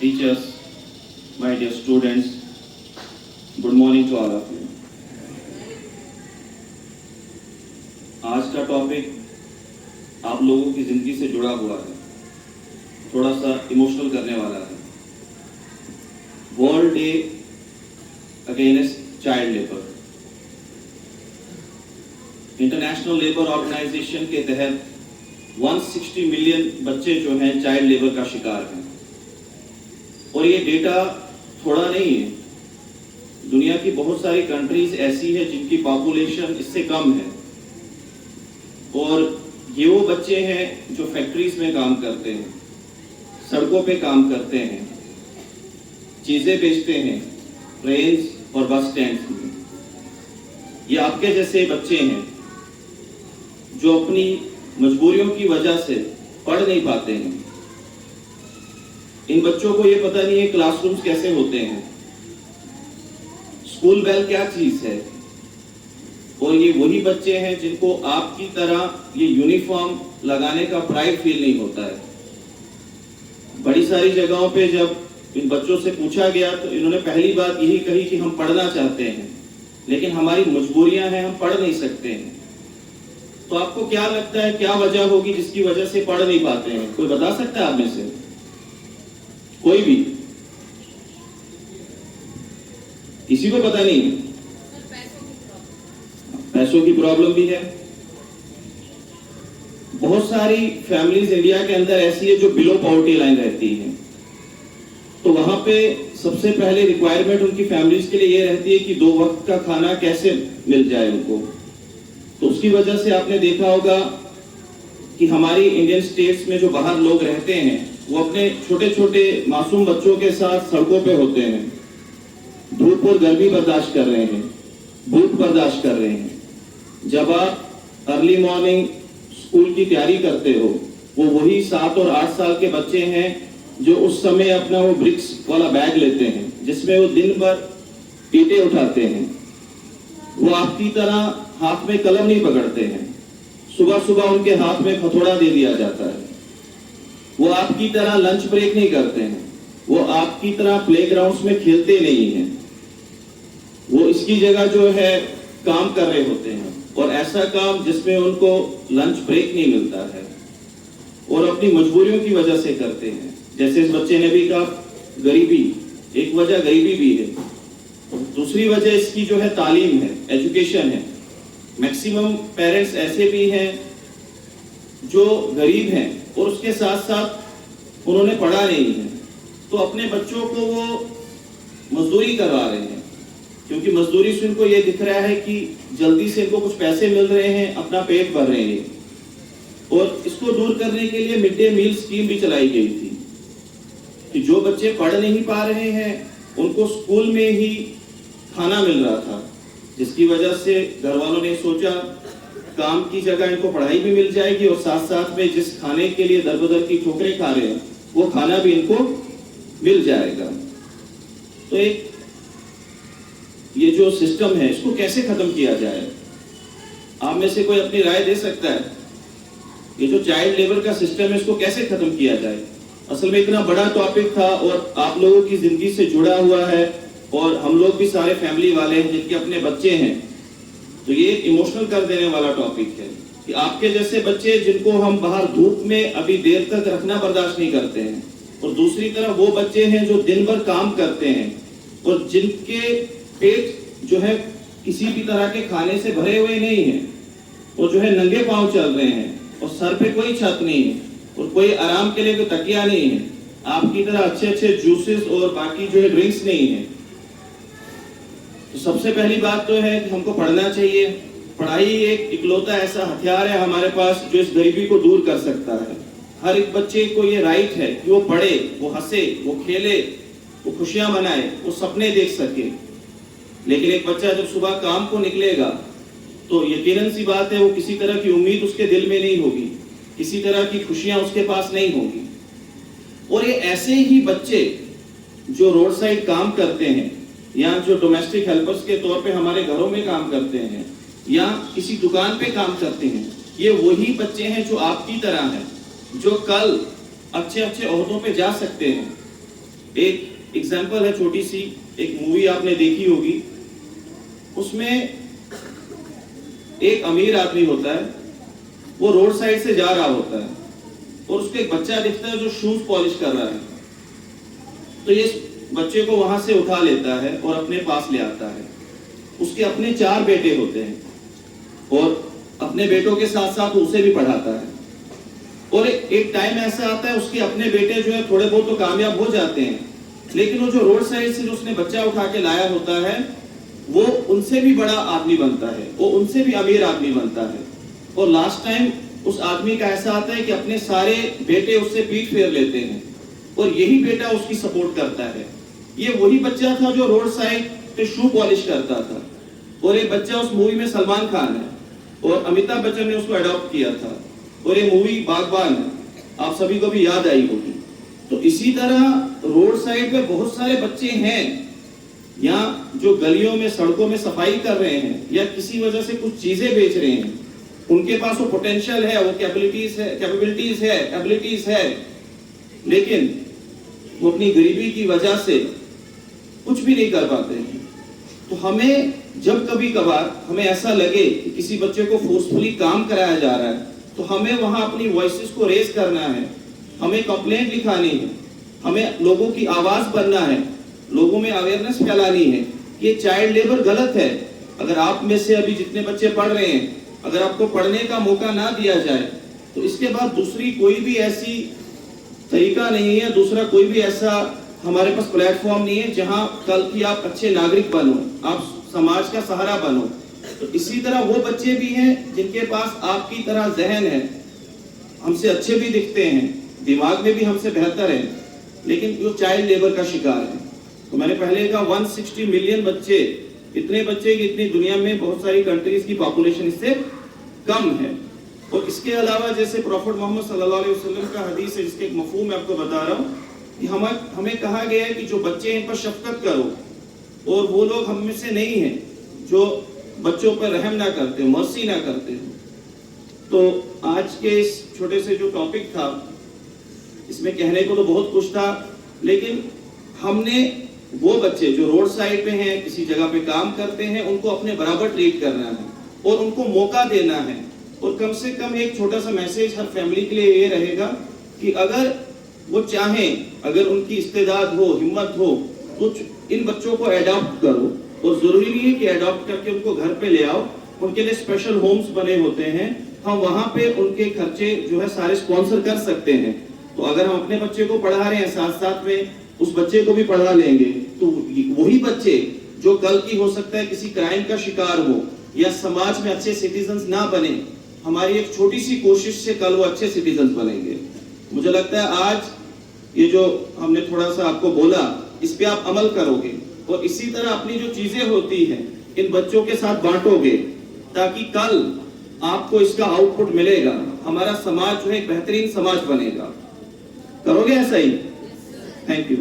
teachers, my dear students, good morning to all of you. आज का topic आप लोगों की जिंदगी से जुड़ा हुआ है, थोड़ा सा इमोशनल करने वाला है। World day against child labour. International labour organisation के तहत 160 मिलियन बच्चे जो हैं चाइल्ड लेबर का शिकार हैं। और ये डेटा थोड़ा नहीं है, दुनिया की बहुत सारी कंट्रीज ऐसी है जिनकी पॉपुलेशन इससे कम है। और ये वो बच्चे हैं जो फैक्ट्रीज में काम करते हैं, सड़कों पे काम करते हैं, चीजें बेचते हैं ट्रेन और बस स्टैंड में। ये आपके जैसे बच्चे हैं जो अपनी मजबूरियों की वजह से पढ़ नहीं पाते हैं। इन बच्चों को ये पता नहीं है क्लासरूम्स कैसे होते हैं, स्कूल बेल क्या चीज है। और ये वही बच्चे हैं जिनको आपकी तरह ये यूनिफॉर्म लगाने का प्राइड फील नहीं होता है। बड़ी सारी जगहों पे जब इन बच्चों से पूछा गया तो इन्होंने पहली बात यही कही कि हम पढ़ना चाहते हैं, लेकिन हमारी मजबूरियां हैं, हम पढ़ नहीं सकते हैं। तो आपको क्या लगता है क्या वजह होगी जिसकी वजह से पढ़ नहीं पाते हैं? कोई बता सकता है आप में से? कोई भी? किसी को पता नहीं है? पैसों की प्रॉब्लम भी है। बहुत सारी फैमिलीज इंडिया के अंदर ऐसी है जो बिलो पॉवर्टी लाइन रहती है। तो वहां पे सबसे पहले रिक्वायरमेंट उनकी फैमिलीज के लिए ये रहती है कि 2 वक्त का खाना कैसे मिल जाए उनको। तो उसकी वजह से आपने देखा होगा कि हमारी इंडियन स्टेट्स में जो बाहर लोग रहते हैं वो अपने छोटे छोटे मासूम बच्चों के साथ सड़कों पे होते हैं, धूप और गर्मी बर्दाश्त कर रहे हैं, भूख बर्दाश्त कर रहे हैं। जब आप अर्ली मॉर्निंग स्कूल की तैयारी करते हो, वो वही 7 और 8 साल के बच्चे हैं जो उस समय अपना वो ब्रिक्स वाला बैग लेते हैं जिसमें वो दिन भर ईंटें उठाते हैं। वो आपकी तरह हाथ में कलम नहीं पकड़ते हैं, सुबह सुबह उनके हाथ में हथौड़ा दे दिया जाता है। वो आपकी तरह लंच ब्रेक नहीं करते हैं, वो आपकी तरह प्लेग्राउंड्स में खेलते नहीं हैं। वो इसकी जगह जो है काम कर रहे होते हैं, और ऐसा काम जिसमें उनको लंच ब्रेक नहीं मिलता है और अपनी मजबूरियों की वजह से करते हैं। जैसे इस बच्चे ने भी कहा, गरीबी एक वजह गरीबी भी है, दूसरी वजह इसकी जो है तालीम है, एजुकेशन है। मैक्सिमम पेरेंट्स ऐसे भी हैं जो गरीब हैं और उसके साथ साथ उन्होंने पढ़ा नहीं है, तो अपने बच्चों को वो मजदूरी करवा रहे हैं, क्योंकि मजदूरी से उनको ये दिख रहा है कि जल्दी से इनको कुछ पैसे मिल रहे हैं, अपना पेट भर रहे हैं। और इसको दूर करने के लिए मिड डे मील स्कीम भी चलाई गई थी कि जो बच्चे पढ़ नहीं पा रहे हैं उनको स्कूल में ही खाना मिल रहा था, जिसकी वजह से घर वालों ने सोचा काम की जगह इनको पढ़ाई भी मिल जाएगी और साथ साथ में जिस खाने के लिए दर-बदर की ठोकरें खा रहे हैं वो खाना भी इनको मिल जाएगा। तो एक ये जो सिस्टम है इसको कैसे खत्म किया जाए? आप में से कोई अपनी राय दे सकता है? ये जो चाइल्ड लेबर का सिस्टम है इसको कैसे खत्म किया जाए? असल में इतना बड़ा टॉपिक था और आप लोगों की जिंदगी से जुड़ा हुआ है, और हम लोग भी सारे फैमिली वाले हैं जिनके अपने बच्चे हैं, तो ये इमोशनल कर देने वाला टॉपिक है कि आपके जैसे बच्चे जिनको हम बाहर धूप में अभी देर तक रखना बर्दाश्त नहीं करते हैं, और दूसरी तरफ वो बच्चे हैं जो दिन भर काम करते हैं और जिनके पेट जो है किसी भी तरह के खाने से भरे हुए नहीं है, और जो है नंगे पांव चल रहे हैं, और सर पे कोई छत नहीं है और कोई आराम के लिए कोई तकिया नहीं है, आपकी तरह अच्छे अच्छे जूसेस और बाकी जो है ड्रिंक्स नहीं है। तो सबसे पहली बात तो है कि हमको पढ़ना चाहिए। पढ़ाई एक इकलौता ऐसा हथियार है हमारे पास जो इस गरीबी को दूर कर सकता है। हर एक बच्चे को ये राइट है कि वो पढ़े, वो हंसे, वो खेले, वो खुशियां मनाए, वो सपने देख सके। लेकिन एक बच्चा जब सुबह काम को निकलेगा तो यकीनन सी बात है वो किसी तरह की उम्मीद उसके दिल में नहीं होगी, किसी तरह की खुशियां उसके पास नहीं होगी। और ये ऐसे ही बच्चे जो रोड साइड काम करते हैं या जो डोमेस्टिक हेल्पर्स के तौर पे हमारे घरों में काम करते हैं या किसी दुकान पे काम करते हैं, ये वही बच्चे हैं जो आपकी तरह हैं, जो कल अच्छे अच्छे ओहदों पे जा सकते हैं। एक एग्जाम्पल है छोटी सी, एक मूवी आपने देखी होगी, उसमें एक अमीर आदमी होता है, वो रोड साइड से जा रहा होता है और उसको एक बच्चा दिखता है जो शूज पॉलिश कर रहा है। तो ये बच्चे को वहां से उठा लेता है और अपने पास ले आता है। उसके अपने 4 बेटे होते हैं और अपने बेटों के साथ साथ उसे भी पढ़ाता है। और एक टाइम ऐसा आता है उसके अपने बेटे जो है थोड़े बहुत तो कामयाब हो जाते हैं, लेकिन वो जो रोड साइड से जो उसने बच्चा उठा के लाया होता है वो उनसे भी बड़ा आदमी बनता है, वो उनसे भी अमीर आदमी बनता है। और लास्ट टाइम उस आदमी का ऐसा आता है कि अपने सारे बेटे उससे पीठ फेर लेते हैं और यही बेटा उसकी सपोर्ट करता है। ये वही बच्चा था जो रोड साइड पे शू पॉलिश करता था और ये बच्चा उस मूवी में सलमान खान है और अमिताभ बच्चन ने उसको अडॉप्ट किया था और ये मूवी बागबान है, आप सभी को भी याद आई होगी। तो इसी तरह रोड साइड पे बहुत सारे बच्चे हैं या जो गलियों में सड़कों में सफाई कर रहे हैं या किसी वजह से कुछ चीजें बेच रहे हैं, उनके पास वो पोटेंशियल है, वो एबिलिटीज है, लेकिन वो अपनी गरीबी की वजह से कुछ भी नहीं कर पाते हैं। तो हमें जब कभी कभार हमें ऐसा लगे कि किसी बच्चे को फोर्सफुली काम कराया जा रहा है तो हमें वहां अपनी वॉइसेस को रेज करना है, हमें कंप्लेंट लिखानी है, हमें लोगों की आवाज बनना है, लोगों में अवेयरनेस फैलानी है कि ये चाइल्ड लेबर गलत है। अगर आप में से अभी जितने बच्चे पढ़ रहे हैं, अगर आपको पढ़ने का मौका ना दिया जाए तो इसके बाद दूसरी कोई भी ऐसी तरीका नहीं है, दूसरा कोई भी ऐसा हमारे पास प्लेटफॉर्म नहीं है जहां कल की आप अच्छे नागरिक बनो, आप समाज का सहारा बनो। तो इसी तरह वो बच्चे भी हैं जिनके पास आपकी तरह जहन है, हमसे अच्छे भी दिखते हैं, दिमाग में भी हमसे बेहतर है, लेकिन वो चाइल्ड लेबर का शिकार है। तो मैंने पहले कहा 160 मिलियन बच्चे, इतने बच्चे कि इतनी दुनिया में बहुत सारी कंट्रीज की पॉपुलेशन इससे कम है। और इसके अलावा जैसे प्रॉफिट मोहम्मद सल्लल्लाहु अलैहि वसल्लम का हदीस है जिसके एक मफहूम मैं आपको बता रहा हूँ कि हमें कहा गया है कि जो बच्चे हैं इन पर शफकत करो और वो लोग हम में से नहीं है जो बच्चों पर रहम ना करते हो, मर्सी ना करते हो। तो आज के इस छोटे से जो टॉपिक था इसमें कहने को तो बहुत कुछ था, लेकिन हमने वो बच्चे जो रोड साइड पे हैं, किसी जगह पे काम करते हैं, उनको अपने बराबर ट्रीट करना है और उनको मौका देना है। और कम से कम एक छोटा सा मैसेज हर फैमिली के लिए ये रहेगा कि अगर वो चाहें, अगर उनकी इस्तेदाद हो, हिम्मत हो, तो इन बच्चों को अडॉप्ट करो। और जरूरी नहीं है कि अडॉप्ट करके उनको घर पे ले आओ, उनके लिए स्पेशल होम्स बने होते हैं, हम वहां पे उनके खर्चे जो है सारे स्पॉन्सर कर सकते हैं। तो अगर हम अपने बच्चे को पढ़ा रहे हैं साथ साथ में उस बच्चे को भी पढ़ा लेंगे तो वही बच्चे जो कल की हो सकता है किसी क्राइम का शिकार हो या समाज में अच्छे सिटीजन्स ना बने, हमारी एक छोटी सी कोशिश से कल वो अच्छे सिटीजन्स बनेंगे। मुझे लगता है आज ये जो हमने थोड़ा सा आपको बोला इस पे आप अमल करोगे और इसी तरह अपनी जो चीजें होती हैं इन बच्चों के साथ बांटोगे ताकि कल आपको इसका आउटपुट मिलेगा, हमारा समाज जो है एक बेहतरीन समाज बनेगा। करोगे ऐसा ही? Thank you.